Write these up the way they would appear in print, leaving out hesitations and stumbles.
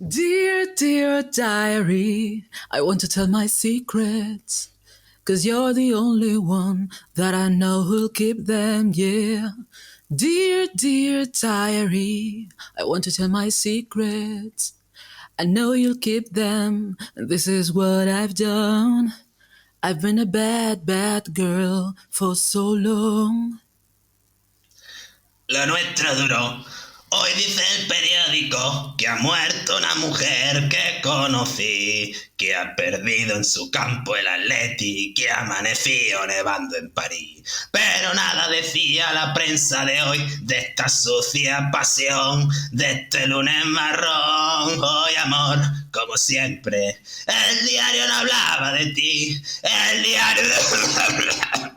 Dear, dear diary, I want to tell my secrets. 'Cause you're the only one that I know who'll keep them, yeah. Dear, dear diary, I want to tell my secrets. I know you'll keep them. This is what I've done. I've been a bad, bad girl for so long. Lo nuestro duró. Hoy dice el periódico que ha muerto una mujer que conocí, que ha perdido en su campo el Atleti, que ha amanecido nevando en París. Pero nada decía la prensa de hoy de esta sucia pasión, de este lunes marrón. Hoy, amor, como siempre, el diario no hablaba de ti, el diario no hablaba.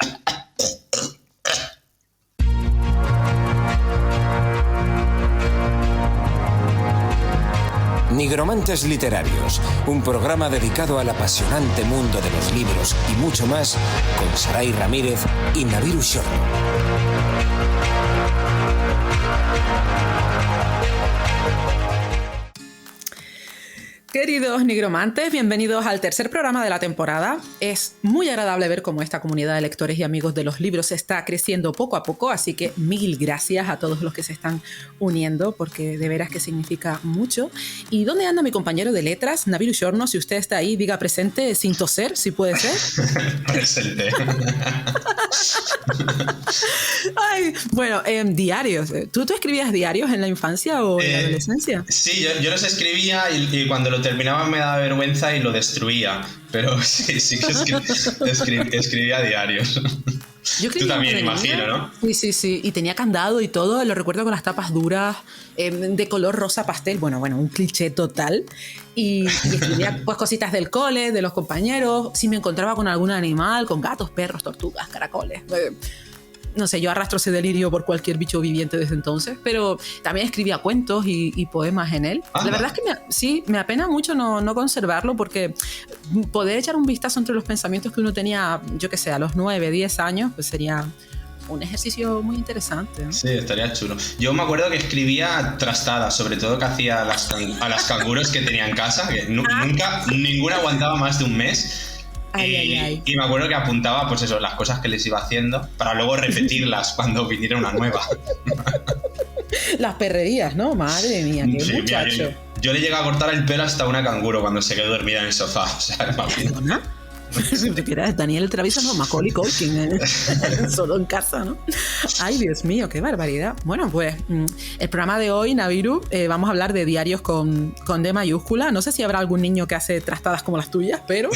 Nigromantes Literarios, un programa dedicado al apasionante mundo de los libros y mucho más, con Saray Ramírez y Naviru Xorno. Queridos nigromantes, bienvenidos al tercer programa de la temporada. Es muy agradable ver cómo esta comunidad de lectores y amigos de los libros está creciendo poco a poco, así que mil gracias a todos los que se están uniendo, porque de veras que significa mucho. ¿Y dónde anda mi compañero de letras, Naviru Xorno? Si usted está ahí, diga presente sin toser, si puede ser. Presente. Ay, bueno, diarios. ¿Tú escribías diarios en la infancia o en la adolescencia? Sí, yo los escribía y cuando lo terminaba me daba vergüenza y lo destruía. Pero sí que escribía diarios. Tú también, imagino, ¿no? Sí. Y tenía candado y todo. Lo recuerdo con las tapas duras, de color rosa pastel. Bueno, un cliché total. Y escribía pues cositas del cole, de los compañeros. Si me encontraba con algún animal, con gatos, perros, tortugas, caracoles. No sé, yo arrastro ese delirio por cualquier bicho viviente desde entonces, pero también escribía cuentos y poemas en él. La verdad es que me apena mucho no conservarlo, porque poder echar un vistazo entre los pensamientos que uno tenía, yo que sé, a los 9, 10 años, pues sería un ejercicio muy interesante, ¿no? Sí, estaría chulo. Yo me acuerdo que escribía trastadas, sobre todo que hacía a las canguros que tenía en casa, que nunca, ninguna aguantaba más de un mes. Y me acuerdo que apuntaba, pues eso, las cosas que les iba haciendo para luego repetirlas cuando viniera una nueva. Las perrerías, ¿no? Madre mía, qué sí, muchacho. Mira, yo le llegué a cortar el pelo hasta una canguro cuando se quedó dormida en el sofá. O sea, ¿Perdona? Si te quieras, Daniel Travieso, no, Macaulay Culkin, solo en casa, ¿no? Ay, Dios mío, qué barbaridad. Bueno, pues el programa de hoy, Naviru, vamos a hablar de diarios con D mayúscula. No sé si habrá algún niño que hace trastadas como las tuyas, pero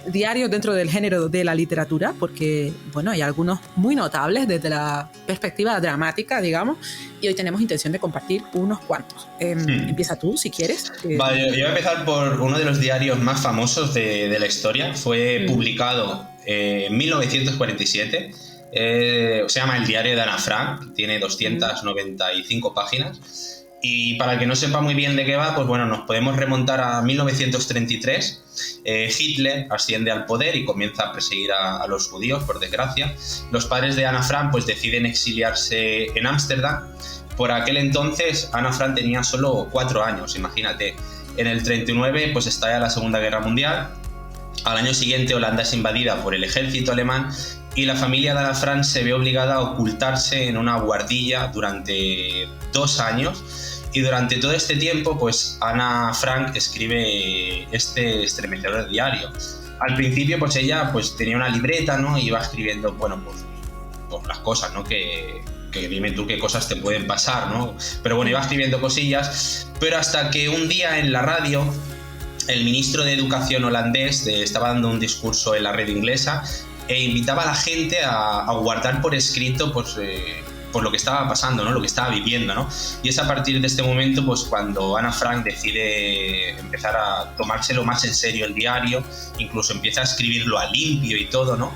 diarios dentro del género de la literatura, porque, bueno, hay algunos muy notables desde la perspectiva dramática, digamos, y hoy tenemos intención de compartir unos cuantos. Empieza tú, si quieres. Vale, yo voy a empezar por uno de los diarios más famosos de la historia. Fue publicado en 1947. Se llama El diario de Ana Frank. Tiene 295 páginas. Y para el que no sepa muy bien de qué va, pues bueno, nos podemos remontar a 1933. Hitler asciende al poder y comienza a perseguir a los judíos, por desgracia. Los padres de Ana Frank pues deciden exiliarse en Ámsterdam. Por aquel entonces Ana Frank tenía solo 4 años, imagínate. En el 39 pues estalla la Segunda Guerra Mundial. Al año siguiente Holanda es invadida por el ejército alemán y la familia de Ana Frank se ve obligada a ocultarse en una guardilla durante 2 años. Y durante todo este tiempo, pues Ana Frank escribe este estremecedor diario. Al principio, pues ella pues tenía una libreta, ¿no? Y iba escribiendo, bueno, pues las cosas, ¿no? Que dime tú qué cosas te pueden pasar, ¿no? Pero bueno, iba escribiendo cosillas, pero hasta que un día en la radio el ministro de Educación holandés estaba dando un discurso en la red inglesa e invitaba a la gente a guardar por escrito, pues por lo que estaba pasando, ¿no? Lo que estaba viviendo, ¿no? Y es a partir de este momento pues cuando Ana Frank decide empezar a tomárselo más en serio el diario, incluso empieza a escribirlo a limpio y todo, ¿no?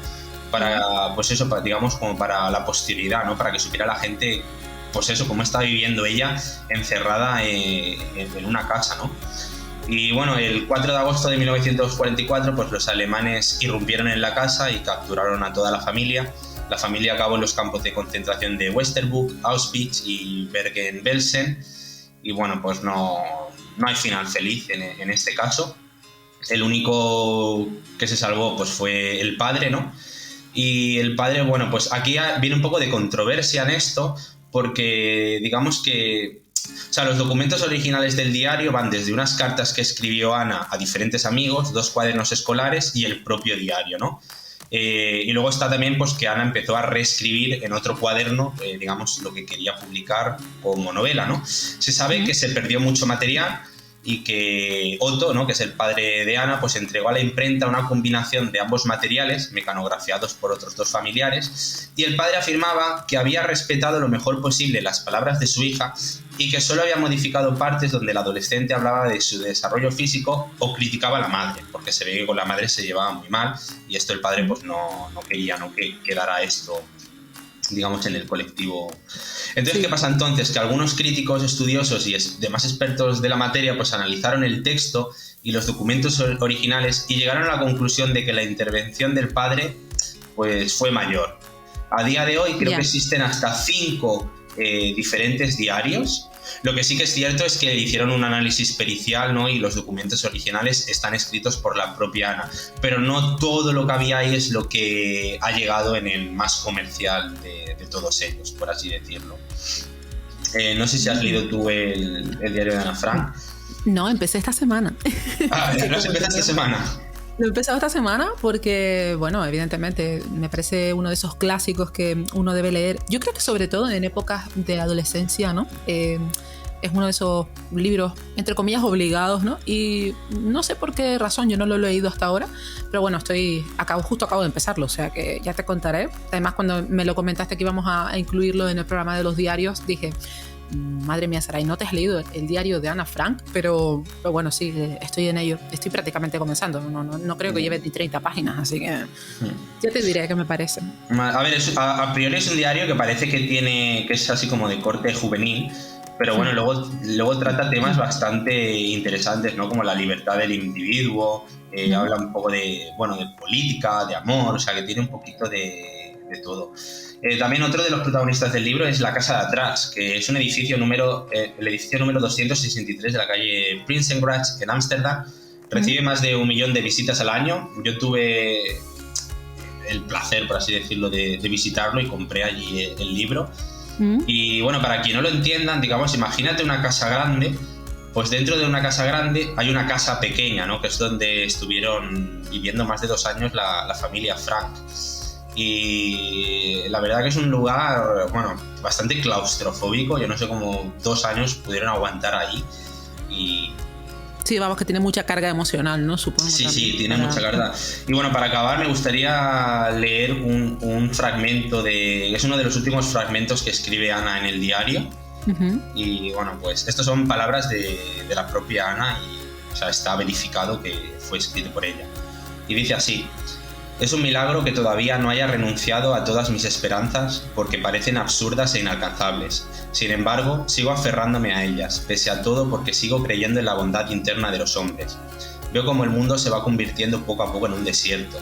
Para, pues eso, digamos, como para la posterioridad, ¿no? Para que supiera la gente, pues eso, cómo está viviendo ella encerrada en una casa, ¿no? Y bueno, el 4 de agosto de 1944, pues los alemanes irrumpieron en la casa y capturaron a toda la familia. La familia acabó en los campos de concentración de Westerburg, Auschwitz y Bergen-Belsen. Y bueno, pues no no hay final feliz en este caso. El único que se salvó pues fue el padre, ¿no? Y el padre, bueno, pues aquí viene un poco de controversia en esto, porque digamos que, o sea, los documentos originales del diario van desde unas cartas que escribió Ana a diferentes amigos, 2 cuadernos escolares y el propio diario, ¿no? Y luego está también pues que Ana empezó a reescribir en otro cuaderno, digamos, lo que quería publicar como novela, ¿no? Se sabe que se perdió mucho material y que Otto, ¿no?, que es el padre de Ana, pues entregó a la imprenta una combinación de ambos materiales, mecanografiados por otros 2 familiares, y el padre afirmaba que había respetado lo mejor posible las palabras de su hija y que solo había modificado partes donde el adolescente hablaba de su desarrollo físico o criticaba a la madre, porque se ve que con la madre se llevaba muy mal, y esto el padre pues no quería, ¿no?, que quedara esto, digamos, en el colectivo. Entonces, ¿qué pasa entonces? Que algunos críticos estudiosos y demás expertos de la materia pues analizaron el texto y los documentos originales y llegaron a la conclusión de que la intervención del padre pues fue mayor. A día de hoy creo que existen hasta 5 diferentes diarios. Lo que sí que es cierto es que hicieron un análisis pericial, ¿no?, y los documentos originales están escritos por la propia Ana, pero no todo lo que había ahí es lo que ha llegado en el más comercial de todos ellos, por así decirlo. No sé si has leído tú el diario de Ana Frank. No, empecé esta semana. Ah, ¿lo has empezado esta semana? Lo he empezado esta semana porque, bueno, evidentemente me parece uno de esos clásicos que uno debe leer. Yo creo que sobre todo en épocas de adolescencia, ¿no? Es uno de esos libros, entre comillas, obligados, ¿no? Y no sé por qué razón, yo no lo he leído hasta ahora, pero bueno, justo acabo de empezarlo, o sea que ya te contaré. Además, cuando me lo comentaste que íbamos a incluirlo en el programa de los diarios, dije, madre mía, Saray, no te has leído el diario de Ana Frank, pero bueno, sí, estoy en ello, estoy prácticamente comenzando, no creo que lleve ni 30 páginas, así que ya te diré qué me parece. A ver, a priori es un diario que parece que es así como de corte juvenil, pero bueno, luego trata temas bastante interesantes, ¿no?, como la libertad del individuo, habla un poco de política, de amor, o sea que tiene un poquito de todo. También otro de los protagonistas del libro es la casa de atrás, que es un edificio el edificio número 263 de la calle Prinsengracht en Ámsterdam. Recibe más de 1 millón de visitas al año. Yo tuve el placer, por así decirlo, de visitarlo y compré allí el libro. Y bueno, para quien no lo entiendan, digamos, imagínate una casa grande, pues dentro de una casa grande hay una casa pequeña, ¿no?, que es donde estuvieron viviendo más de 2 años la familia Frank. Y la verdad que es un lugar, bueno, bastante claustrofóbico. Yo no sé cómo 2 años pudieron aguantar ahí. Y sí, vamos, que tiene mucha carga emocional, ¿no? Supongo. Sí, tiene mucha carga. Y bueno, para acabar me gustaría leer un fragmento es uno de los últimos fragmentos que escribe Ana en el diario. Y bueno, pues estos son palabras de la propia Ana y, o sea, está verificado que fue escrito por ella. Y dice así: es un milagro que todavía no haya renunciado a todas mis esperanzas porque parecen absurdas e inalcanzables. Sin embargo, sigo aferrándome a ellas, pese a todo, porque sigo creyendo en la bondad interna de los hombres. Veo como el mundo se va convirtiendo poco a poco en un desierto.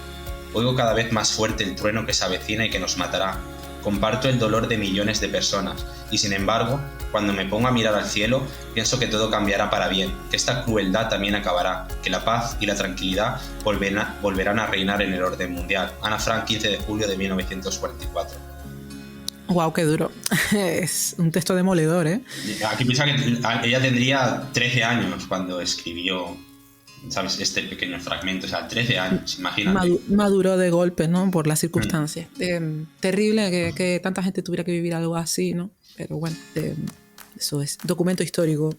Oigo cada vez más fuerte el trueno que se avecina y que nos matará. Comparto el dolor de millones de personas y, sin embargo, cuando me pongo a mirar al cielo, pienso que todo cambiará para bien, que esta crueldad también acabará, que la paz y la tranquilidad volverán a reinar en el orden mundial. Ana Frank, 15 de julio de 1944. Guau, qué duro. Es un texto demoledor, ¿eh? Aquí piensa que ella tendría 13 años cuando escribió, ¿sabes?, este pequeño fragmento, o sea, 13 años, imagínate. Maduró de golpe, ¿no?, por las circunstancias. Terrible que tanta gente tuviera que vivir algo así, ¿no? Pero bueno, eso es documento histórico.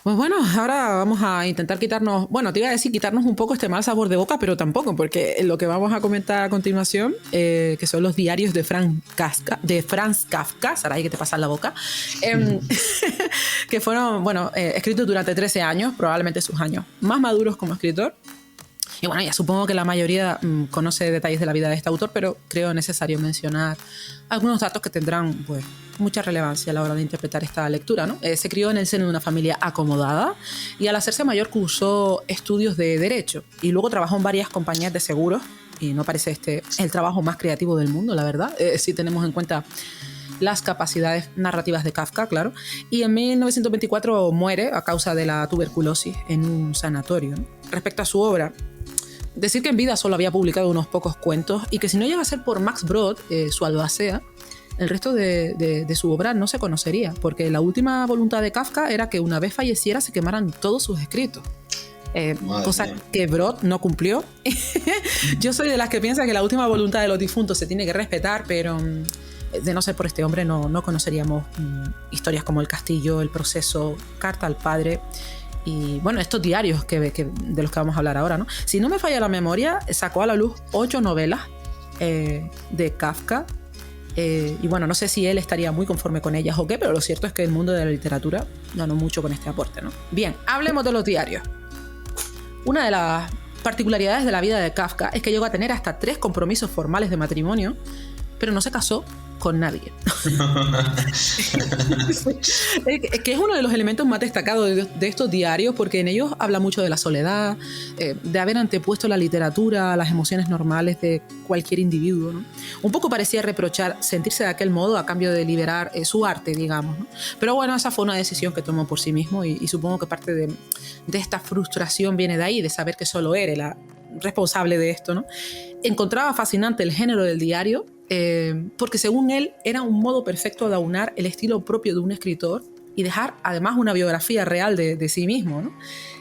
Pues bueno, ahora vamos a intentar quitarnos un poco este mal sabor de boca, pero tampoco, porque lo que vamos a comentar a continuación, que son los diarios de Franz Kafka, Saray, que te pasa en la boca, que fueron, escritos durante 13 años, probablemente sus años más maduros como escritor. Y bueno, ya supongo que la mayoría conoce detalles de la vida de este autor, pero creo necesario mencionar algunos datos que tendrán pues mucha relevancia a la hora de interpretar esta lectura, ¿no? Se crió en el seno de una familia acomodada y al hacerse mayor cursó estudios de Derecho y luego trabajó en varias compañías de seguros y no parece el trabajo más creativo del mundo, la verdad, si tenemos en cuenta las capacidades narrativas de Kafka, claro, y en 1924 muere a causa de la tuberculosis en un sanatorio, ¿no? Respecto a su obra, decir que en vida solo había publicado unos pocos cuentos y que si no llega a ser por Max Brod, su albacea, el resto de su obra no se conocería, porque la última voluntad de Kafka era que una vez falleciera se quemaran todos sus escritos. Cosa que Brod no cumplió. Yo soy de las que piensa que la última voluntad de los difuntos se tiene que respetar, pero de no ser por este hombre no conoceríamos historias como El Castillo, El Proceso, Carta al Padre y bueno, estos diarios de los que vamos a hablar ahora, ¿no? Si no me falla la memoria, sacó a la luz 8 novelas de Kafka. Y bueno, no sé si él estaría muy conforme con ellas o qué, pero lo cierto es que el mundo de la literatura ganó mucho con este aporte, ¿no? Bien, hablemos de los diarios. Una de las particularidades de la vida de Kafka es que llegó a tener hasta 3 compromisos formales de matrimonio, pero no se casó con nadie. Que es uno de los elementos más destacados de estos diarios, porque en ellos habla mucho de la soledad, de haber antepuesto la literatura a las emociones normales de cualquier individuo, ¿no? Un poco parecía reprochar sentirse de aquel modo a cambio de liberar su arte, digamos, ¿no? Pero bueno, esa fue una decisión que tomó por sí mismo y supongo que parte de esta frustración viene de ahí, de saber que solo era la responsable de esto, ¿no? Encontraba fascinante el género del diario, porque según él era un modo perfecto de aunar el estilo propio de un escritor y dejar además una biografía real de sí mismo, ¿no?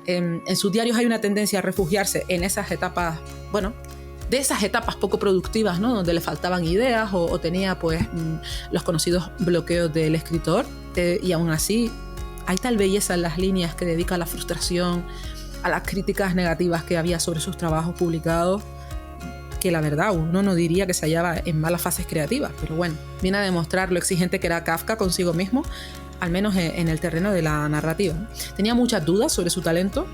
En sus diarios hay una tendencia a refugiarse en esas etapas, bueno, de esas etapas poco productivas, ¿no? Donde le faltaban ideas o tenía pues los conocidos bloqueos del escritor, y aún así hay tal belleza en las líneas que dedica a la frustración, a las críticas negativas que había sobre sus trabajos publicados, que la verdad uno no diría que se hallaba en malas fases creativas, pero bueno, viene a demostrar lo exigente que era Kafka consigo mismo, al menos en el terreno de la narrativa. Tenía muchas dudas sobre su talento,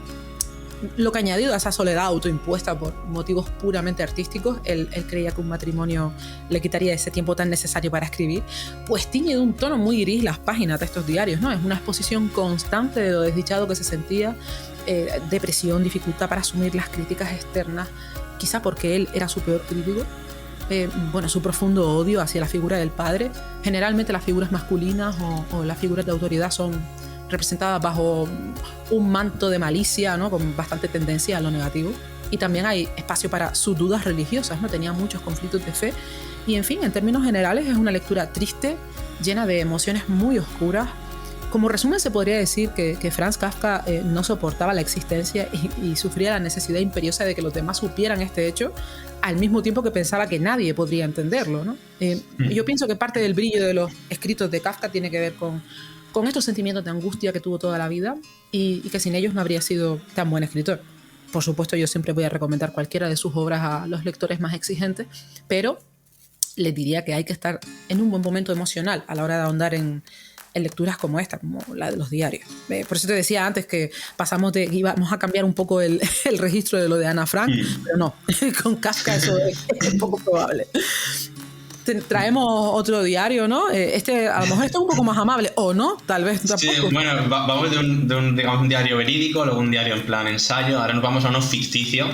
lo que añadido a esa soledad autoimpuesta por motivos puramente artísticos, él creía que un matrimonio le quitaría ese tiempo tan necesario para escribir, pues tiñe de un tono muy gris las páginas de estos diarios, ¿no? Es una exposición constante de lo desdichado que se sentía, depresión, dificultad para asumir las críticas externas, quizá porque él era su peor crítico, bueno, su profundo odio hacia la figura del padre. Generalmente las figuras masculinas o las figuras de autoridad son representadas bajo un manto de malicia, ¿no? Con bastante tendencia a lo negativo. Y también hay espacio para sus dudas religiosas, ¿no? Tenía muchos conflictos de fe. Y en fin, en términos generales es una lectura triste, llena de emociones muy oscuras. Como resumen se podría decir que Franz Kafka no soportaba la existencia y sufría la necesidad imperiosa de que los demás supieran este hecho, al mismo tiempo que pensaba que nadie podría entenderlo, ¿no? Yo pienso que parte del brillo de los escritos de Kafka tiene que ver con estos sentimientos de angustia que tuvo toda la vida y que sin ellos no habría sido tan buen escritor. Por supuesto, yo siempre voy a recomendar cualquiera de sus obras a los lectores más exigentes, pero les diría que hay que estar en un buen momento emocional a la hora de ahondar en lecturas como esta, como la de los diarios. Por eso te decía antes que íbamos a cambiar un poco el registro de lo de Ana Frank, pero no, con Kafka eso es poco probable. Traemos otro diario, ¿no? A lo mejor este es un poco más amable, o no, tal vez tampoco. Sí, bueno, vamos de un diario verídico, luego un diario en plan ensayo, ahora nos vamos a uno ficticio.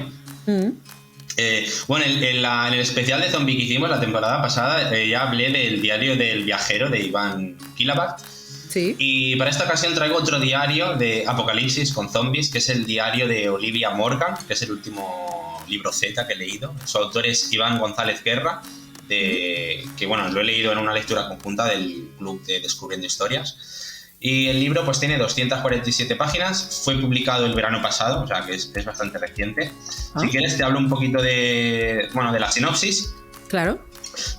Bueno, en el especial de zombie que hicimos la temporada pasada ya hablé del diario del viajero de Iván Kilabat. Sí. Y para esta ocasión traigo otro diario de apocalipsis con zombies, que es el diario de Olivia Morgan, que es el último libro Z que he leído. Su autor es Iván González Guerra, que bueno, lo he leído en una lectura conjunta del club de Descubriendo Historias. Y el libro pues tiene 247 páginas, fue publicado el verano pasado, o sea que es bastante reciente. Si quieres te hablo un poquito de la sinopsis. Claro.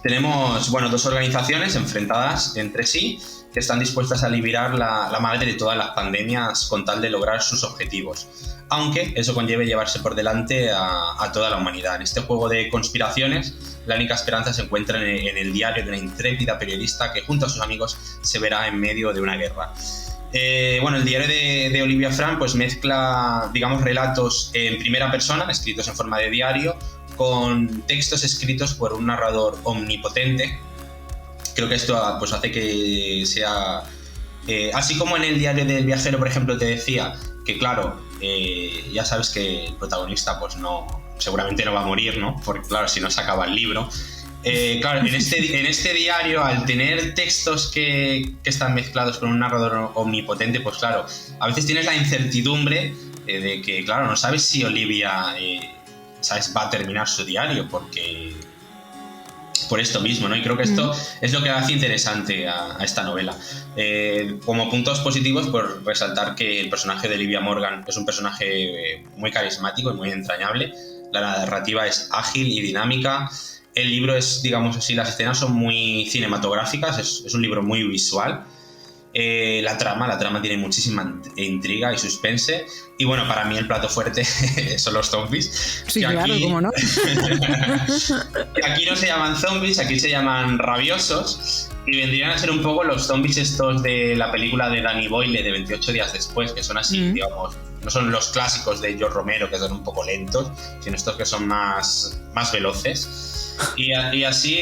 Tenemos, dos organizaciones enfrentadas entre sí que están dispuestas a liberar la madre de todas las pandemias con tal de lograr sus objetivos, aunque eso conlleve llevarse por delante a toda la humanidad. En este juego de conspiraciones, la única esperanza se encuentra en el diario de una intrépida periodista que junto a sus amigos se verá en medio de una guerra. El diario de Olivia Frank pues mezcla, relatos en primera persona, escritos en forma de diario, con textos escritos por un narrador omnipotente. Creo que esto pues hace que sea... así como en el diario del viajero, por ejemplo, te decía que, claro, ya sabes que el protagonista pues seguramente no va a morir, ¿no? Porque, claro, si no se acaba el libro. Claro, en este diario, al tener textos que están mezclados con un narrador omnipotente, pues claro, a veces tienes la incertidumbre de que, claro, no sabes si Olivia ¿sabes? Va a terminar su diario, porque por esto mismo, ¿no? Y creo que esto es lo que hace interesante a esta novela. Como puntos positivos, por resaltar que el personaje de Olivia Morgan es un personaje muy carismático y muy entrañable. La narrativa es ágil y dinámica. El libro es, digamos así, las escenas son muy cinematográficas, es un libro muy visual. La trama tiene muchísima intriga y suspense. Y bueno, para mí el plato fuerte son los zombies. Sí, claro, aquí, cómo no. Aquí no se llaman zombies, aquí se llaman rabiosos. Y vendrían a ser un poco los zombies estos de la película de Danny Boyle de 28 días después, que son así, digamos, no son los clásicos de George Romero, que son un poco lentos, sino estos que son más veloces. Y así,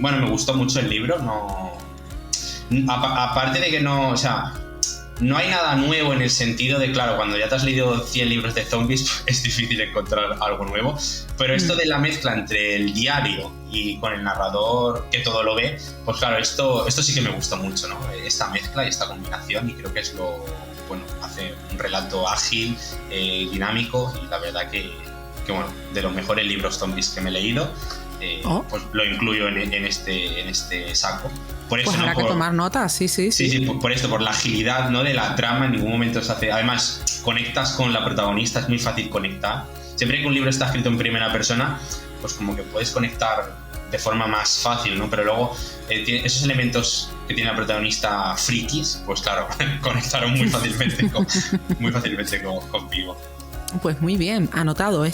bueno, me gustó mucho el libro, aparte de que no, o sea, no hay nada nuevo en el sentido de, claro, cuando ya te has leído 100 libros de zombies es difícil encontrar algo nuevo, pero esto de la mezcla entre el diario y con el narrador que todo lo ve, pues claro, esto sí que me gusta mucho, ¿no? Esta mezcla y esta combinación, y creo que es bueno, hace un relato ágil, dinámico, y la verdad que bueno, de los mejores libros zombies que me he leído, pues lo incluyo en este saco. Por eso, pues habrá que tomar notas, sí. Sí, por esto, por la agilidad, ¿no?, de la trama, en ningún momento se hace... Además, conectas con la protagonista, es muy fácil conectar. Siempre que un libro está escrito en primera persona, pues como que puedes conectar de forma más fácil, ¿no? Pero luego, esos elementos que tiene la protagonista frikis, pues claro, conectaron muy fácilmente conmigo. Pues muy bien, anotado.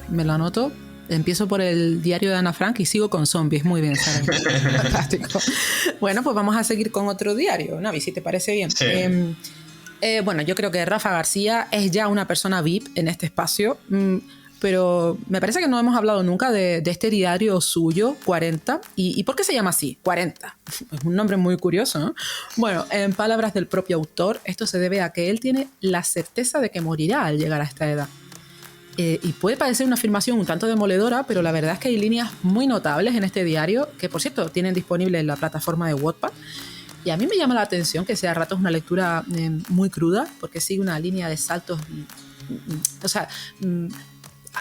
Me lo anoto. Empiezo por el diario de Ana Frank y sigo con zombies. Muy bien, Sara. Fantástico. Bueno, pues vamos a seguir con otro diario, Navi, si te parece bien. Sí. Bueno, yo creo que Rafa García es ya una persona VIP en este espacio, pero me parece que no hemos hablado nunca de este diario suyo, 40. ¿Y por qué se llama así? 40. Es un nombre muy curioso, ¿no? Bueno, en palabras del propio autor, esto se debe a que él tiene la certeza de que morirá al llegar a esta edad. Y puede parecer una afirmación un tanto demoledora, pero la verdad es que hay líneas muy notables en este diario, que por cierto tienen disponible en la plataforma de Wattpad. Y a mí me llama la atención que sea a ratos una lectura muy cruda, porque sigue una línea de saltos. O sea,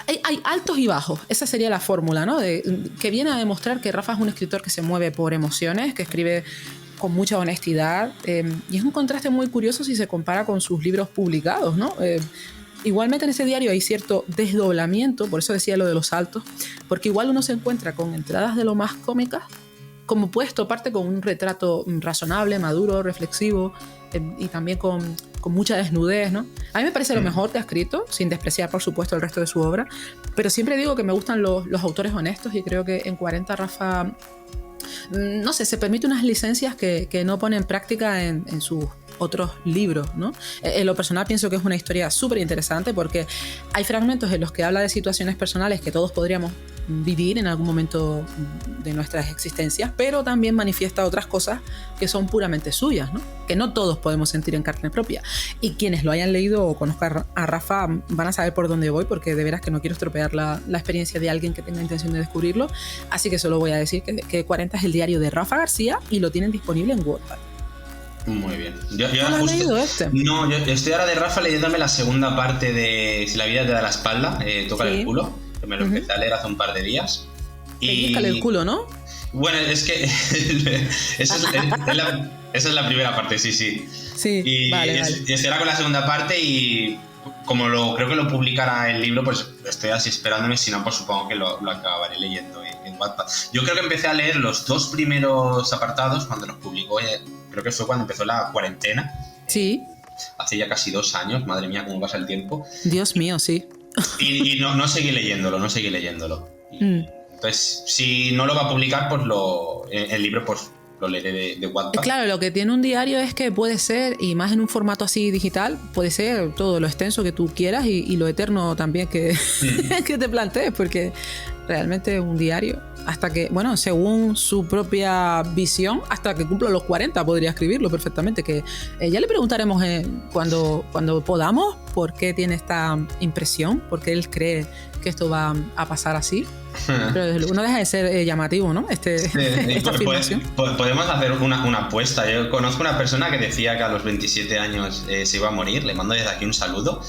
hay altos y bajos. Esa sería la fórmula, ¿no? Que viene a demostrar que Rafa es un escritor que se mueve por emociones, que escribe con mucha honestidad. Y es un contraste muy curioso si se compara con sus libros publicados, ¿no? Igualmente en ese diario hay cierto desdoblamiento, por eso decía lo de los saltos, porque igual uno se encuentra con entradas de lo más cómicas, como puedes toparte con un retrato razonable, maduro, reflexivo, y también con mucha desnudez, ¿no? A mí me parece lo mejor que ha escrito, sin despreciar, por supuesto, el resto de su obra, pero siempre digo que me gustan los autores honestos, y creo que en 40 Rafa, no sé, se permite unas licencias que no pone en práctica en sus otros libros, ¿no? En lo personal pienso que es una historia súper interesante, porque hay fragmentos en los que habla de situaciones personales que todos podríamos vivir en algún momento de nuestras existencias, pero también manifiesta otras cosas que son puramente suyas, ¿no? Que no todos podemos sentir en carne propia. Y quienes lo hayan leído o conozcan a Rafa van a saber por dónde voy, porque de veras que no quiero estropear la experiencia de alguien que tenga intención de descubrirlo. Así que solo voy a decir que 40 es el diario de Rafa García y lo tienen disponible en Wattpad. Muy bien. ¿No lo has leído este? No, yo estoy ahora de Rafa leyéndome la segunda parte de Si la vida te da la espalda, tócale el culo, que me lo empecé a leer hace un par de días. Tócale el culo, ¿no? Bueno, es que esa es la primera parte, sí. Sí, y vale. Estoy ahora con la segunda parte, y como creo que lo publicará el libro, pues estoy así esperándome. Si no, pues supongo que lo acabaré leyendo en Wattpad. Yo creo que empecé a leer los 2 primeros apartados cuando los publicó, creo que fue cuando empezó la cuarentena. Sí. Hace ya casi 2 años, madre mía, cómo pasa el tiempo. Dios mío, sí. Y no seguí leyéndolo. Entonces, si no lo va a publicar, pues el libro pues lo leeré de Wattpad. Claro, lo que tiene un diario es que puede ser, y más en un formato así digital, puede ser todo lo extenso que tú quieras y lo eterno también que te plantees, porque realmente un diario. Hasta que, bueno, según su propia visión, hasta que cumpla los 40 podría escribirlo perfectamente. Que ya le preguntaremos cuando podamos por qué tiene esta impresión, por qué él cree que esto va a pasar así. Pero desde luego no deja de ser llamativo, ¿no? Esta afirmación. Podemos hacer una apuesta. Yo conozco una persona que decía que a los 27 años se iba a morir. Le mando desde aquí un saludo.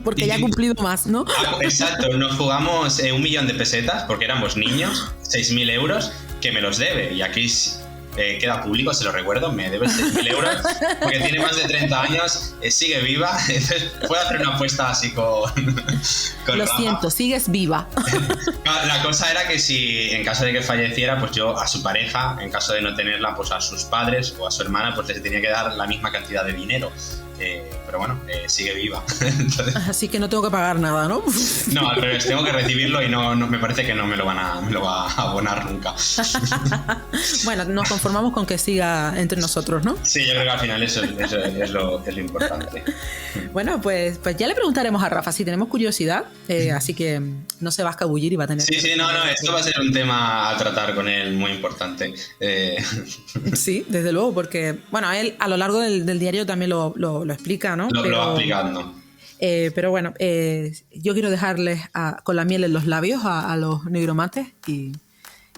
Porque ya ha cumplido más, ¿no? Exacto, nos jugamos 1 millón de pesetas porque éramos niños, 6.000 euros, que me los debe. Y aquí queda público, se lo recuerdo, me debe 6.000 euros porque tiene más de 30 años, sigue viva. Entonces puedo hacer una apuesta así con Lo Rafa. siento, sigues viva. La cosa era que si en caso de que falleciera, pues yo a su pareja, en caso de no tenerla, pues a sus padres o a su hermana, pues les tenía que dar la misma cantidad de dinero. Pero bueno, sigue viva. Entonces, así que no tengo que pagar nada, ¿no? no, al revés, tengo que recibirlo y no me parece que no me lo va a abonar nunca. Bueno, nos conformamos con que siga entre nosotros, ¿no? Sí, yo creo que al final eso es lo importante. Bueno, pues ya le preguntaremos a Rafa si tenemos curiosidad, así que no se va a escabullir y va a tener... Sí, no, esto va a ser un tema a tratar con él muy importante. Sí, desde luego, porque, bueno, él a lo largo del diario también lo explica, ¿no? Lo va explicando. Pero bueno, yo quiero dejarles con la miel en los labios a los nigromantes y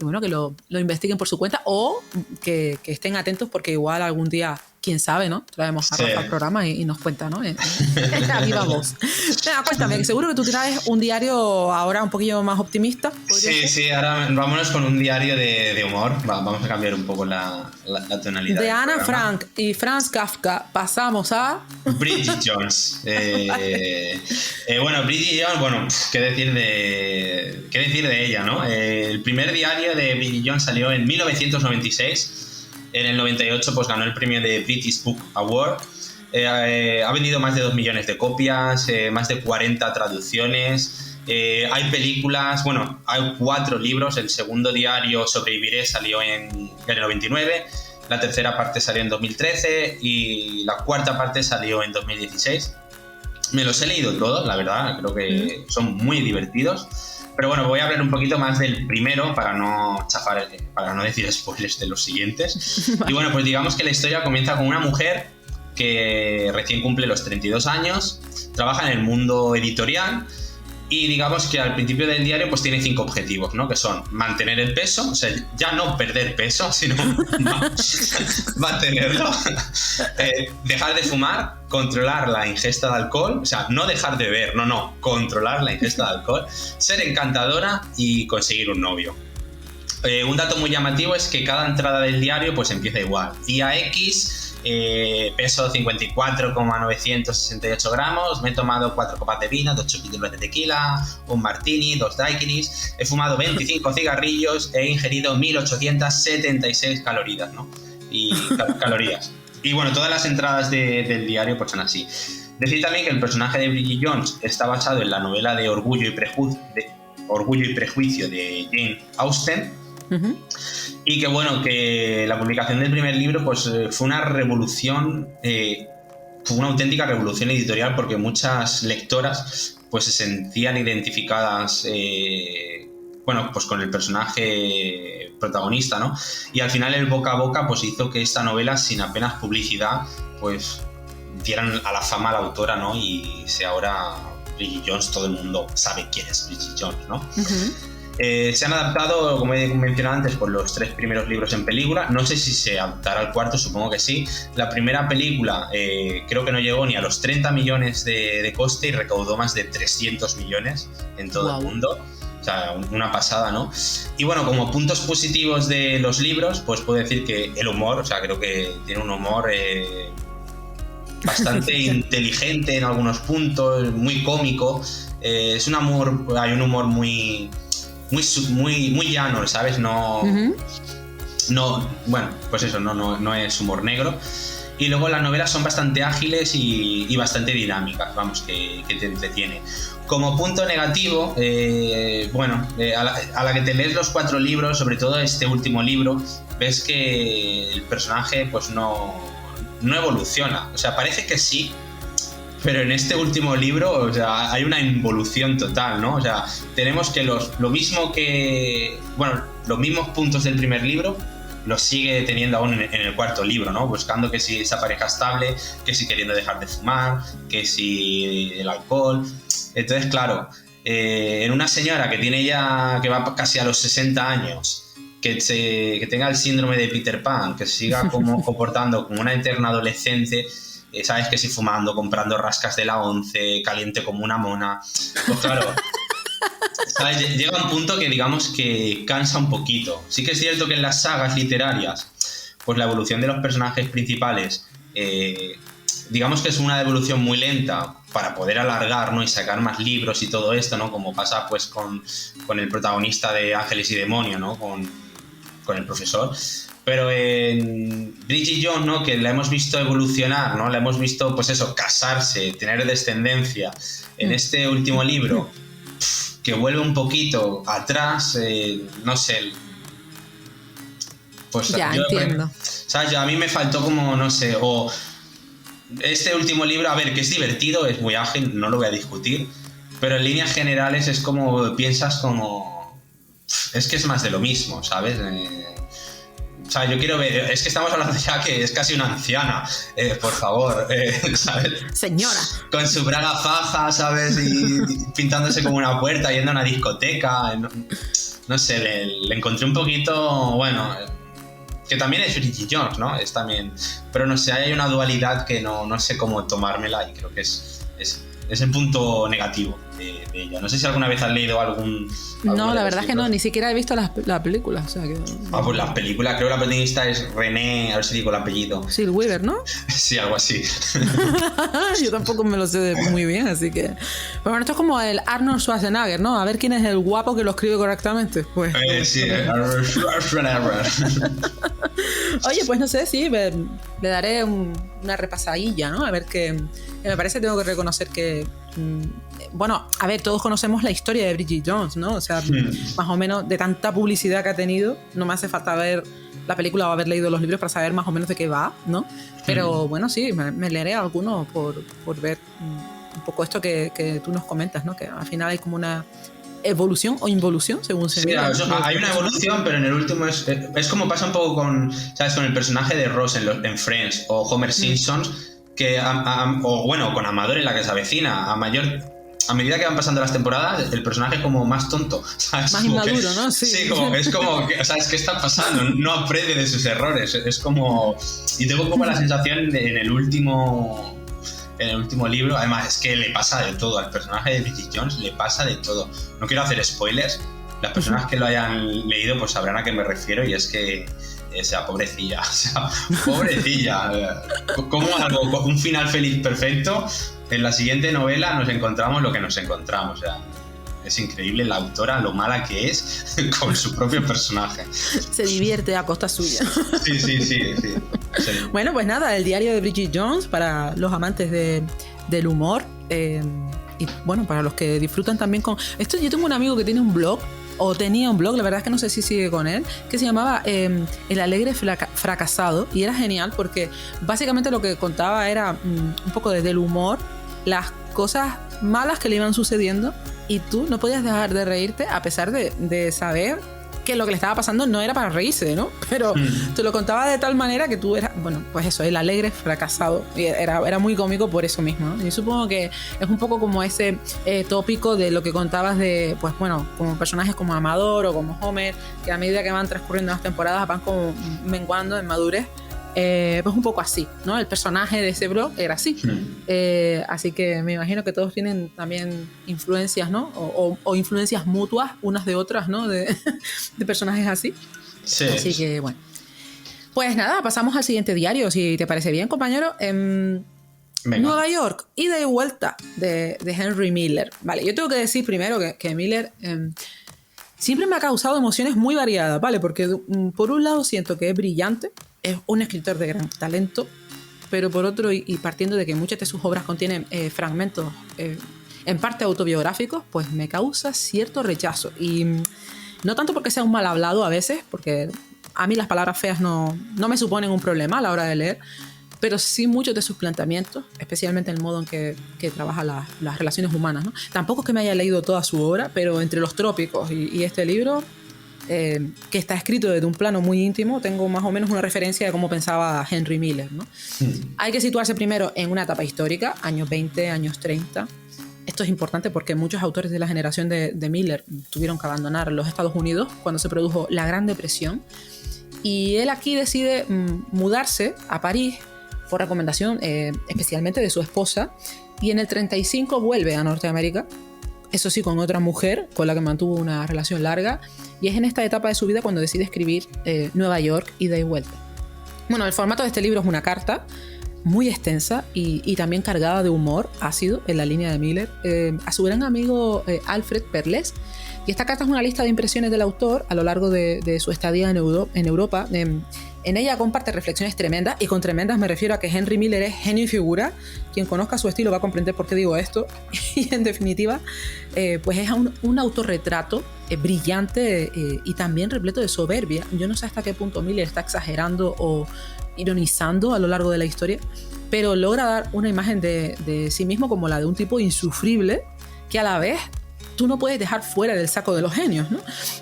bueno, que lo investiguen por su cuenta o que estén atentos porque igual algún día, quién sabe, ¿no? Traemos a Rafa al programa y nos cuenta, ¿no? A viva voz. Venga, cuéntame, que seguro que tú traes un diario ahora un poquillo más optimista. Sí, ahora vámonos con un diario de humor. Vamos a cambiar un poco la tonalidad. De Ana Frank y Franz Kafka pasamos a... Bridget Jones. Bueno, Bridget Jones, ¿qué decir de ella, no? El primer diario de Bridget Jones salió en 1996. En el 98 pues ganó el premio de British Book Award. Ha vendido más de 2 millones de copias, más de 40 traducciones. Hay películas, bueno, hay 4 libros. El segundo diario, Sobreviviré, salió en el 99. La tercera parte salió en 2013 y la cuarta parte salió en 2016. Me los he leído todos, la verdad, creo que son muy divertidos. Pero bueno, voy a hablar un poquito más del primero para no decir spoilers de los siguientes. Vale. Y bueno, pues digamos que la historia comienza con una mujer que recién cumple los 32 años, trabaja en el mundo editorial y digamos que al principio del diario pues tiene 5 objetivos, ¿no? Que son mantener el peso, o sea, ya no perder peso, sino mantenerlo, dejar de fumar, controlar la ingesta de alcohol, o sea, no dejar de beber, no, controlar la ingesta de alcohol, ser encantadora y conseguir un novio. Un dato muy llamativo es que cada entrada del diario pues empieza igual. Día X, peso 54,968 gramos, me he tomado 4 copas de vino, 2 chupítulos de tequila, un martini, 2 daiquiris, he fumado 25 cigarrillos, he ingerido 1876 calorías, ¿no? Y calorías. Y bueno, todas las entradas del diario pues son así. Decir también que el personaje de Bridget Jones está basado en la novela de Orgullo y Prejuicio de Jane Austen. Uh-huh. Y que bueno, que la publicación del primer libro pues fue una revolución, fue una auténtica revolución editorial porque muchas lectoras pues se sentían identificadas bueno, pues con el personaje protagonista, ¿no? Y al final el boca a boca pues hizo que esta novela, sin apenas publicidad, pues dieran a la fama a la autora, ¿no? Y si ahora Bridget Jones, todo el mundo sabe quién es Bridget Jones, ¿no? Uh-huh. Se han adaptado, como he mencionado antes, por los 3 primeros libros en película. No sé si se adaptará al cuarto, supongo que sí. La primera película creo que no llegó ni a los 30 millones de coste y recaudó más de 300 millones en todo el mundo. O sea, una pasada, ¿no? Y bueno, como puntos positivos de los libros, pues puedo decir que el humor, o sea, creo que tiene un humor bastante inteligente en algunos puntos, muy cómico. Hay un humor muy llano, ¿sabes? No, uh-huh. No, bueno, pues eso, no es humor negro. Y luego las novelas son bastante ágiles y bastante dinámicas, vamos, que te entretiene. Como punto negativo, a la que te lees los 4 libros, sobre todo este último libro, ves que el personaje pues no evoluciona. O sea, parece que sí, pero en este último libro, o sea, hay una involución total, ¿no? O sea, tenemos que los mismos puntos del primer libro los sigue teniendo aún en el cuarto libro, ¿no? Buscando que si esa pareja estable, que si queriendo dejar de fumar, que si el alcohol. Entonces, claro, en una señora que va casi a los 60 años, que tenga el síndrome de Peter Pan, que se siga comportando como una eterna adolescente, ¿sabes? Que si fumando, comprando rascas de la 11, caliente como una mona. Pues claro, ¿sabes? Llega un punto que digamos que cansa un poquito. Sí que es cierto que en las sagas literarias, pues la evolución de los personajes principales, digamos que es una evolución muy lenta para poder alargar, ¿no? Y sacar más libros y todo esto, ¿no? Como pasa pues con el protagonista de Ángeles y Demonios, ¿no? Con el profesor. Pero en Bridget Jones, ¿no? Que la hemos visto evolucionar, ¿no? La hemos visto, pues eso, casarse, tener descendencia. En este último libro, que vuelve un poquito atrás, no sé. Pues ya, entiendo. ¿Sabes? A mí me faltó como, no sé, o este último libro, a ver, que es divertido, es muy ágil, no lo voy a discutir, pero en líneas generales es como, piensas como, es que es más de lo mismo, ¿sabes? O sea, yo quiero ver, es que estamos hablando ya que es casi una anciana, por favor, ¿sabes? Señora. Con su braga faja, ¿sabes? Y pintándose como una puerta, yendo a una discoteca, no sé, le encontré un poquito, bueno, que también es Bridget Jones, ¿no? Es también, pero no sé, hay una dualidad que no sé cómo tomármela y creo que es el punto negativo de ella. No sé si alguna vez has leído algún no, la verdad es que no, ni siquiera he visto la película. O sea que... pues la película, creo que la protagonista es René, a ver si digo el apellido. Zellweger, ¿no? Sí, algo así. Yo tampoco me lo sé muy bien, así que... Pero bueno, esto es como el Arnold Schwarzenegger, ¿no? A ver quién es el guapo que lo escribe correctamente. Pues, sí, Arnold Schwarzenegger. Oye, pues no sé, sí, le daré una repasadilla, ¿no? A ver qué... Me parece que tengo que reconocer que... bueno, a ver, todos conocemos la historia de Bridget Jones, ¿no? O sea, más o menos de tanta publicidad que ha tenido, no me hace falta ver la película o haber leído los libros para saber más o menos de qué va, ¿no? Pero bueno, sí, me leeré alguno por ver un poco esto que tú nos comentas, ¿no? Que al final hay como una evolución o involución, según se mira. Sí, hay una evolución, pero en el último es como pasa un poco con, ¿sabes? Con el personaje de Ross en Friends o Homer Simpson, que o bueno, con Amador en La que se avecina, a medida que van pasando las temporadas, el personaje es como más tonto, ¿sabes? Más inmaduro, ¿no? Sí, es como que, ¿sabes? ¿Qué está pasando? No aprende de sus errores, es como... Y tengo como la sensación en el último libro, además es que le pasa de todo, al personaje de Bridget Jones le pasa de todo. No quiero hacer spoilers, las personas que lo hayan leído pues sabrán a qué me refiero, y es que... O sea, pobrecilla. Como un final feliz perfecto, en la siguiente novela nos encontramos lo que nos encontramos. O sea, es increíble la autora, lo mala que es con su propio personaje. Se divierte a costa suya. Sí. Bueno, pues nada, el diario de Bridget Jones para los amantes del humor. Y bueno, para los que disfrutan también con... Esto, yo tengo un amigo que tiene un blog, o tenía un blog, la verdad es que no sé si sigue con él, que se llamaba El Alegre Fracasado, y era genial porque básicamente lo que contaba era un poco desde el humor, las cosas malas que le iban sucediendo, y tú no podías dejar de reírte a pesar de saber que lo que le estaba pasando no era para reírse, ¿no? Pero te lo contaba de tal manera que tú eras, bueno, pues eso, el alegre fracasado. Y era muy cómico por eso mismo, ¿no? Y supongo que es un poco como ese tópico de lo que contabas de, pues bueno, como personajes como Amador o como Homer, que a medida que van transcurriendo las temporadas van como menguando en madurez. Pues un poco así, ¿no? El personaje de ese blog era así. Así que me imagino que todos tienen también influencias, ¿no? O influencias mutuas unas de otras, ¿no? De personajes así. Sí. Así que, bueno. Pues nada, pasamos al siguiente diario, si te parece bien, compañero. Nueva York, ida y vuelta de Henry Miller. Vale, yo tengo que decir primero que Miller... siempre me ha causado emociones muy variadas, ¿vale? Porque por un lado siento que es brillante, es un escritor de gran talento, pero por otro, y partiendo de que muchas de sus obras contienen fragmentos en parte autobiográficos, pues me causa cierto rechazo. Y no tanto porque sea un mal hablado a veces, porque a mí las palabras feas no me suponen un problema a la hora de leer, pero sí muchos de sus planteamientos, especialmente el modo en que trabaja las relaciones humanas, ¿no? Tampoco es que me haya leído toda su obra, pero entre Los Trópicos y este libro, que está escrito desde un plano muy íntimo, tengo más o menos una referencia de cómo pensaba Henry Miller, ¿no? Hay que situarse primero en una etapa histórica, años 20, años 30. Esto es importante porque muchos autores de la generación de Miller tuvieron que abandonar los Estados Unidos cuando se produjo la Gran Depresión. Y él aquí decide mudarse a París por recomendación especialmente de su esposa, y en el 35 vuelve a Norteamérica, eso sí, con otra mujer con la que mantuvo una relación larga, y es en esta etapa de su vida cuando decide escribir Nueva York, ida y vuelta. Bueno, el formato de este libro es una carta muy extensa y también cargada de humor ácido en la línea de Miller, a su gran amigo Alfred Perles. Y esta carta es una lista de impresiones del autor a lo largo de su estadía en Europa. En ella comparte reflexiones tremendas, y con tremendas me refiero a que Henry Miller es genio y figura. Quien conozca su estilo va a comprender por qué digo esto. Y en definitiva, pues es un autorretrato brillante y también repleto de soberbia. Yo no sé hasta qué punto Miller está exagerando o ironizando a lo largo de la historia, pero logra dar una imagen de sí mismo como la de un tipo insufrible que a la vez tú no puedes dejar fuera del saco de los genios, ¿no?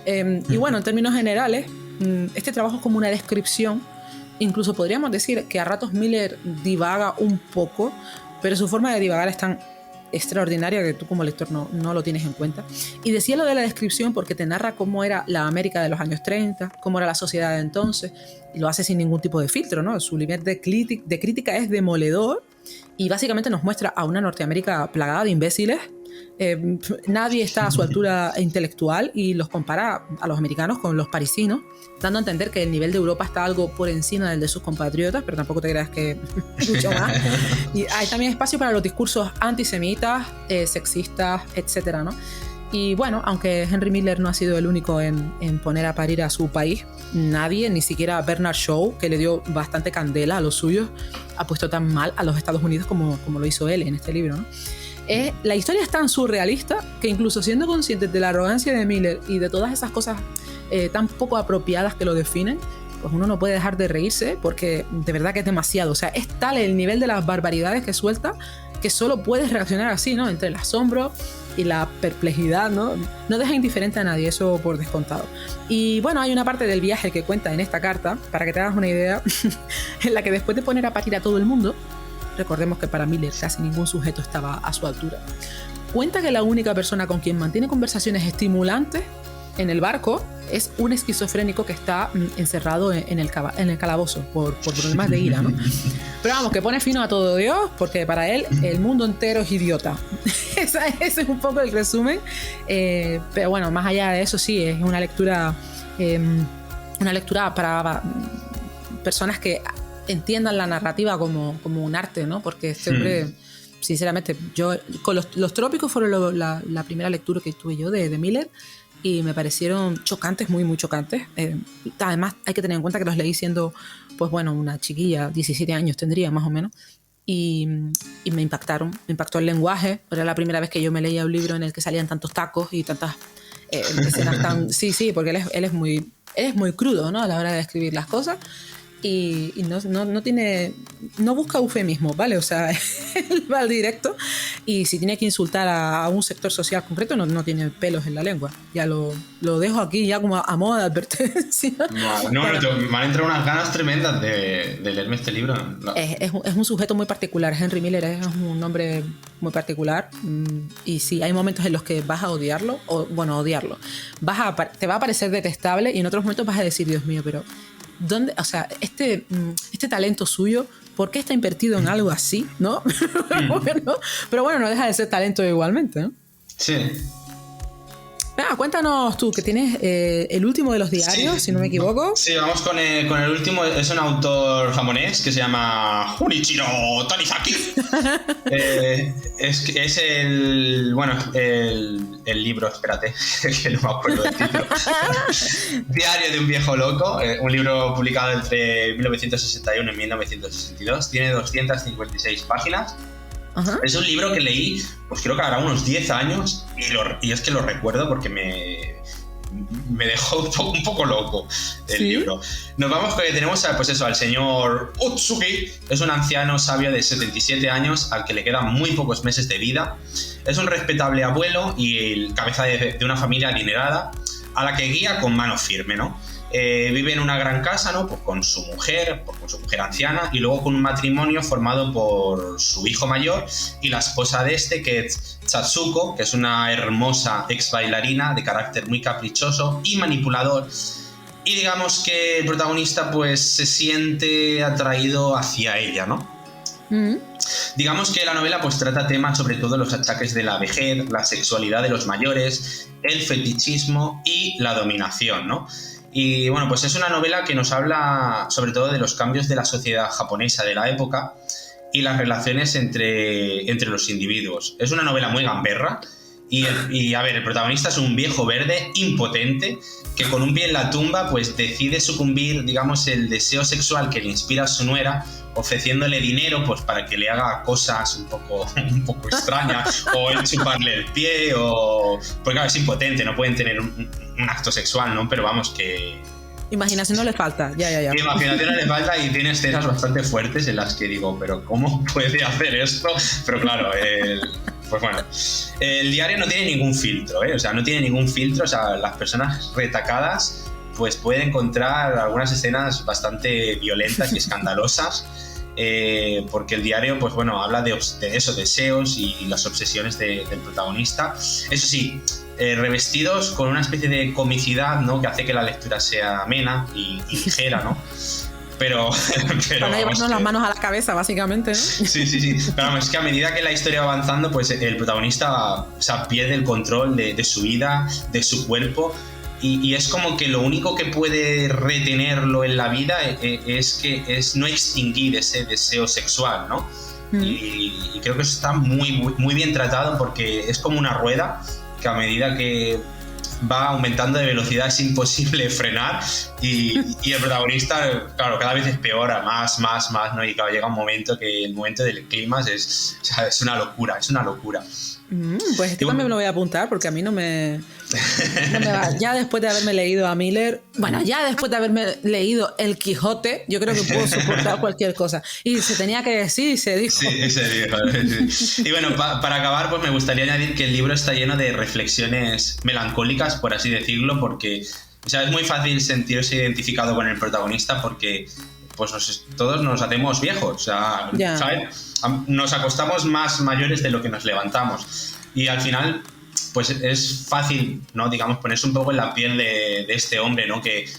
Y bueno, en términos generales, este trabajo es como una descripción. Incluso podríamos decir que a ratos Miller divaga un poco, pero su forma de divagar es tan extraordinaria que tú como lector no lo tienes en cuenta. Y decía lo de la descripción porque te narra cómo era la América de los años 30, cómo era la sociedad de entonces, y lo hace sin ningún tipo de filtro, ¿no? Su nivel de crítica es demoledor, y básicamente nos muestra a una Norteamérica plagada de imbéciles. Nadie está a su altura intelectual, y los compara a los americanos con los parisinos, dando a entender que el nivel de Europa está algo por encima del de sus compatriotas, pero tampoco te creas que mucho más. Y hay también espacio para los discursos antisemitas, sexistas, etcétera, ¿no? Y bueno, aunque Henry Miller no ha sido el único en poner a parir a su país, nadie, ni siquiera Bernard Shaw, que le dio bastante candela a los suyos, ha puesto tan mal a los Estados Unidos como lo hizo él en este libro, ¿no? La historia es tan surrealista que incluso siendo conscientes de la arrogancia de Miller y de todas esas cosas tan poco apropiadas que lo definen, pues uno no puede dejar de reírse, porque de verdad que es demasiado. O sea, es tal el nivel de las barbaridades que suelta que solo puedes reaccionar así, ¿no? Entre el asombro y la perplejidad, ¿no? No deja indiferente a nadie, eso por descontado. Y bueno, hay una parte del viaje que cuenta en esta carta, para que te hagas una idea, en la que después de poner a parir a todo el mundo, recordemos que para Miller casi ningún sujeto estaba a su altura, cuenta que la única persona con quien mantiene conversaciones estimulantes en el barco es un esquizofrénico que está encerrado en el calabozo por problemas de ira, ¿no? Pero vamos, que pone fino a todo Dios, porque para él el mundo entero es idiota. Ese es un poco el resumen. Pero bueno, más allá de eso, sí, es una lectura para personas que entiendan la narrativa como un arte, ¿no? Porque este hombre, sinceramente, yo con los Trópicos fueron la primera lectura que tuve yo de Miller, y me parecieron chocantes, muy muy chocantes. Además hay que tener en cuenta que los leí siendo, pues bueno, una chiquilla, 17 años tendría más o menos, y me impactaron. Me impactó el lenguaje. Era la primera vez que yo me leía un libro en el que salían tantos tacos y tantas escenas tan... Sí, porque él es muy crudo, ¿no? A la hora de escribir las cosas. Y no busca eufemismo, ¿vale? O sea, él va al directo, y si tiene que insultar a un sector social concreto, no tiene pelos en la lengua. Ya lo dejo aquí ya como a modo de advertencia. No, me han entrado unas ganas tremendas de leerme este libro. No. Es un sujeto muy particular. Henry Miller es un hombre muy particular, y sí, hay momentos en los que vas a odiarlo, odiarlo. Te va a parecer detestable, y en otros momentos vas a decir, Dios mío, pero... ¿dónde? O sea, este talento suyo, ¿por qué está invertido en algo así? ¿No? Pero bueno, no deja de ser talento igualmente, ¿no? Sí. Venga, cuéntanos tú, que tienes el último de los diarios, si no me equivoco. Sí, vamos con el último. Es un autor japonés que se llama Junichiro Tanizaki. Es el libro, espérate, que no me acuerdo del título. Diario de un viejo loco, un libro publicado entre 1961 y 1962. Tiene 256 páginas. Ajá. Es un libro que leí, pues creo que hará unos 10 años, y es que lo recuerdo porque me me dejó un poco loco el libro. Nos vamos porque tenemos al señor Utsuki. Es un anciano sabio de 77 años al que le quedan muy pocos meses de vida. Es un respetable abuelo y el cabeza de una familia adinerada a la que guía con mano firme, ¿no? Vive en una gran casa, ¿no? Pues con su mujer anciana, y luego con un matrimonio formado por su hijo mayor y la esposa de este, que es Chatsuko, que es una hermosa ex bailarina de carácter muy caprichoso y manipulador. Y digamos que el protagonista pues se siente atraído hacia ella, ¿no? Digamos que la novela pues trata temas sobre todo los achaques de la vejez, la sexualidad de los mayores, el fetichismo y la dominación, ¿no? Y bueno, pues es una novela que nos habla sobre todo de los cambios de la sociedad japonesa de la época y las relaciones entre los individuos. Es una novela muy gamberra y a ver, el protagonista es un viejo verde impotente que con un pie en la tumba pues decide sucumbir, digamos, el deseo sexual que le inspira a su nuera, ofreciéndole dinero pues para que le haga cosas un poco extrañas, o el chuparle el pie, o... Porque claro, es impotente, no pueden tener un acto sexual, ¿no? Pero vamos, que... Imaginación no le falta, ya. Imaginación no le falta y tiene escenas bastante fuertes en las que digo, pero ¿cómo puede hacer esto? Pero claro, pues bueno, el diario no tiene ningún filtro, ¿eh? O sea, no tiene ningún filtro, o sea, las personas retacadas pues pueden encontrar algunas escenas bastante violentas y escandalosas, porque el diario, pues bueno, habla de esos deseos y las obsesiones del protagonista. Eso sí, revestidos con una especie de comicidad, ¿no? Que hace que la lectura sea amena y ligera, ¿no? Pero para llevarnos las manos a la cabeza, básicamente, ¿no? Sí. Pero vamos, es que a medida que la historia va avanzando, pues el protagonista, o sea, pierde el control de su vida, de su cuerpo. Y es como que lo único que puede retenerlo en la vida es no extinguir ese deseo sexual, ¿no? Y creo que eso está muy bien tratado, porque es como una rueda que a medida que va aumentando de velocidad es imposible frenar, y el protagonista, claro, cada vez empeora más, ¿no? Y claro, llega un momento que el momento del clímax es una locura. Pues este también me lo voy a apuntar, porque a mí no me va. Ya después de haberme leído a Miller, ya después de haberme leído El Quijote, yo creo que puedo soportar cualquier cosa. Y se tenía que decir, se dijo. Sí, se dijo. Sí. Y bueno, para acabar, pues me gustaría añadir que el libro está lleno de reflexiones melancólicas, por así decirlo, porque, o sea, es muy fácil sentirse identificado con el protagonista, porque pues todos nos hacemos viejos, o sea, ¿sabes? Nos acostamos más mayores de lo que nos levantamos, y al final pues es fácil, ¿no? Digamos, ponerse un poco en la piel de este hombre, ¿no? Que,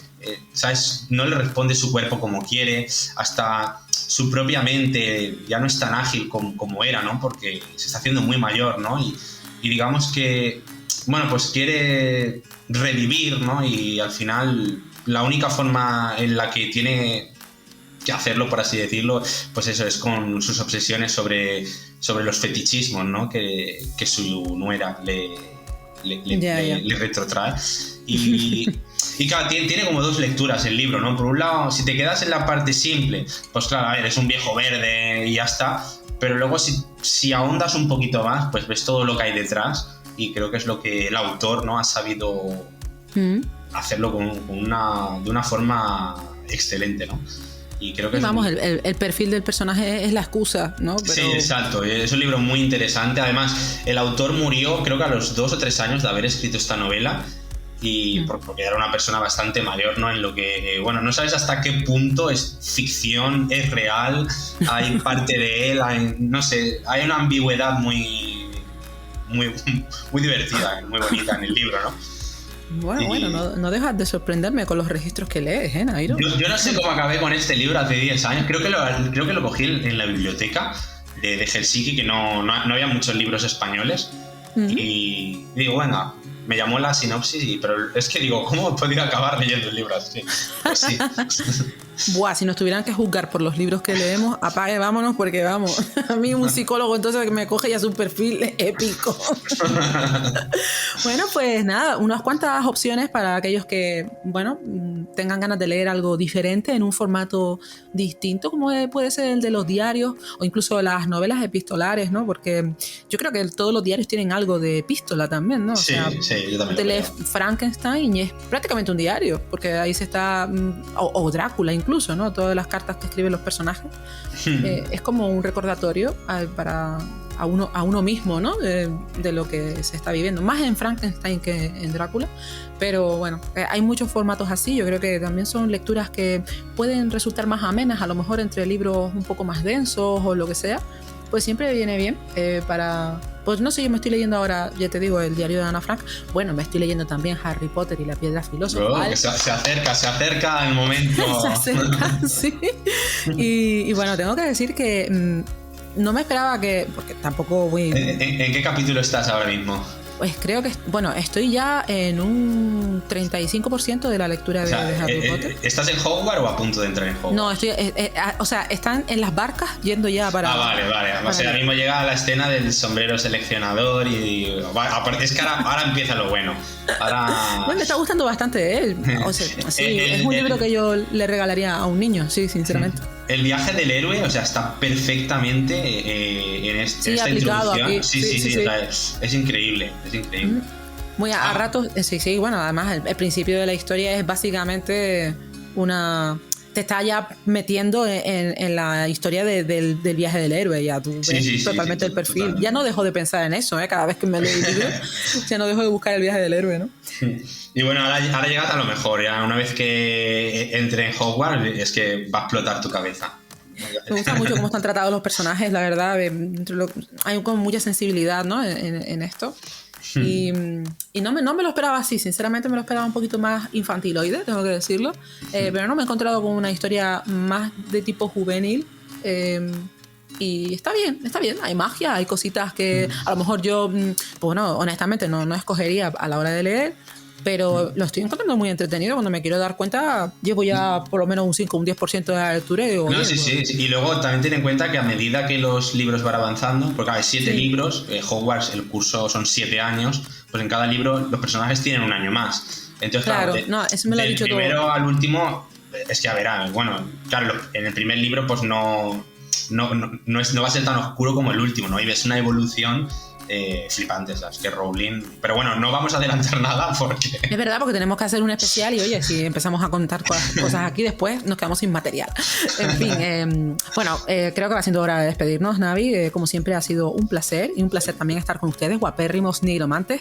¿sabes? No le responde su cuerpo como quiere, hasta su propia mente ya no es tan ágil como era, ¿no? Porque se está haciendo muy mayor, ¿no? Y digamos que, bueno, pues quiere revivir, ¿no? Y al final la única forma en la que tiene que hacerlo, por así decirlo, pues eso es con sus obsesiones sobre los fetichismos, ¿no? Que su nuera le retrotrae. Y claro, tiene como dos lecturas el libro, ¿no? Por un lado, si te quedas en la parte simple, pues claro, a ver, es un viejo verde y ya está, pero luego si ahondas un poquito más, pues ves todo lo que hay detrás, y creo que es lo que el autor, ¿no? Ha sabido hacerlo de una forma excelente, ¿no? Y creo que el perfil del personaje es la excusa, ¿no? Pero... Sí, exacto. Es un libro muy interesante. Además, el autor murió, creo que a los 2 o 3 años de haber escrito esta novela, y porque era una persona bastante mayor, ¿no? En lo que, bueno, no sabes hasta qué punto es ficción, es real, hay parte de él, no sé, hay una ambigüedad muy divertida, muy bonita en el libro, ¿no? Bueno, no dejas de sorprenderme con los registros que lees, ¿eh, Nairo? Yo no sé cómo acabé con este libro hace 10 años. Creo que lo cogí en la biblioteca de Helsinki, que no había muchos libros españoles. Y digo, venga, me llamó la sinopsis, pero es que digo, ¿cómo he podido acabar leyendo el libro así? Pues sí. Buah, si nos tuvieran que juzgar por los libros que leemos, apague, vámonos, porque vamos. A mí un psicólogo entonces me coge ya su perfil épico. Bueno, pues nada, unas cuantas opciones para aquellos que, bueno, tengan ganas de leer algo diferente en un formato distinto, como puede ser el de los diarios o incluso las novelas epistolares, ¿no? Porque yo creo que todos los diarios tienen algo de epístola también, ¿no? O sea, yo también. Te lees Frankenstein y es prácticamente un diario, porque ahí se está, o Drácula incluso, ¿no? Todas las cartas que escriben los personajes. Es como un recordatorio a uno mismo, ¿no? De lo que se está viviendo. Más en Frankenstein que en Drácula. Pero bueno, hay muchos formatos así. Yo creo que también son lecturas que pueden resultar más amenas, a lo mejor entre libros un poco más densos o lo que sea. Pues siempre viene bien para... Pues no sé, yo me estoy leyendo ahora, ya te digo, el diario de Ana Frank. Bueno, me estoy leyendo también Harry Potter y la piedra filosofal. Se acerca el momento. Se acerca, sí. Y bueno, tengo que decir que no me esperaba que... Porque tampoco voy... ¿En qué capítulo estás ahora mismo? Pues creo que, bueno, estoy ya en un 35% de la lectura de Harry Potter. ¿Estás en Hogwarts o a punto de entrar en Hogwarts? No, estoy, o sea, están en las barcas yendo ya para... Vale. O sea, ahora mismo llega la escena del sombrero seleccionador y... Es que ahora empieza lo bueno. Bueno, me está gustando bastante él. O sea, sí, es un libro que yo le regalaría a un niño, sí, sinceramente. El viaje del héroe, o sea, está perfectamente en esta introducción. Aquí. Sí. O sea, es increíble. Muy a ratos, sí, bueno, además el principio de la historia es básicamente te está ya metiendo en la historia del viaje del héroe, ya tú ves totalmente el perfil. Totalmente. Ya no dejo de pensar en eso, cada vez que me leo el libro, ya no dejo de buscar el viaje del héroe, ¿no? Y bueno, ahora llegas a lo mejor, ya una vez que entre en Hogwarts es que va a explotar tu cabeza. Me gusta mucho cómo están tratados los personajes, la verdad, hay como mucha sensibilidad, ¿no? en esto. Y no me lo esperaba así, sinceramente me lo esperaba un poquito más infantiloide, tengo que decirlo, pero no me he encontrado con una historia más de tipo juvenil, y está bien, hay magia, hay cositas que a lo mejor yo, bueno, honestamente no escogería a la hora de leer, pero lo estoy encontrando muy entretenido. Cuando me quiero dar cuenta, llevo ya por lo menos un 5 o un 10% de la lectura y digo, sí. Y luego también ten en cuenta que a medida que los libros van avanzando, porque hay 7 libros, Hogwarts, el curso son 7 años, pues en cada libro los personajes tienen un año más. Entonces, claro, eso me lo ha dicho todo. Del primero al último, es que a ver, bueno, claro, en el primer libro pues no va a ser tan oscuro como el último, ¿no? Y ves una evolución flipantes, las que Rowling... Pero bueno, no vamos a adelantar nada porque... Es verdad, porque tenemos que hacer un especial y oye, si empezamos a contar cosas aquí después nos quedamos sin material. En fin, bueno, creo que va siendo hora de despedirnos, Navi. Como siempre ha sido un placer, y un placer también estar con ustedes, guapérrimos nigromantes.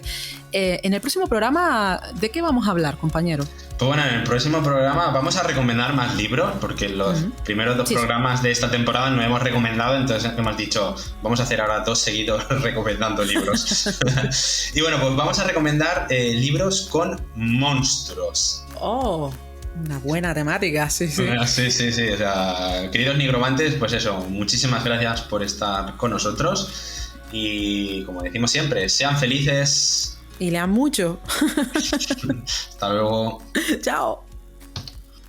En el próximo programa, ¿de qué vamos a hablar, compañero? Pues bueno, en el próximo programa vamos a recomendar más libros, porque los primeros 2 programas de esta temporada no hemos recomendado, entonces hemos dicho, vamos a hacer ahora 2 seguidos recomendando libros. Y bueno, pues vamos a recomendar libros con monstruos. Oh, una buena temática, sí. Sí, o sea, queridos nigromantes, pues eso, muchísimas gracias por estar con nosotros y como decimos siempre, sean felices... Y lean mucho. Hasta luego. Chao.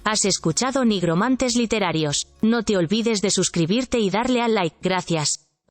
Has escuchado Nigromantes Literarios. No te olvides de suscribirte y darle al like. Gracias.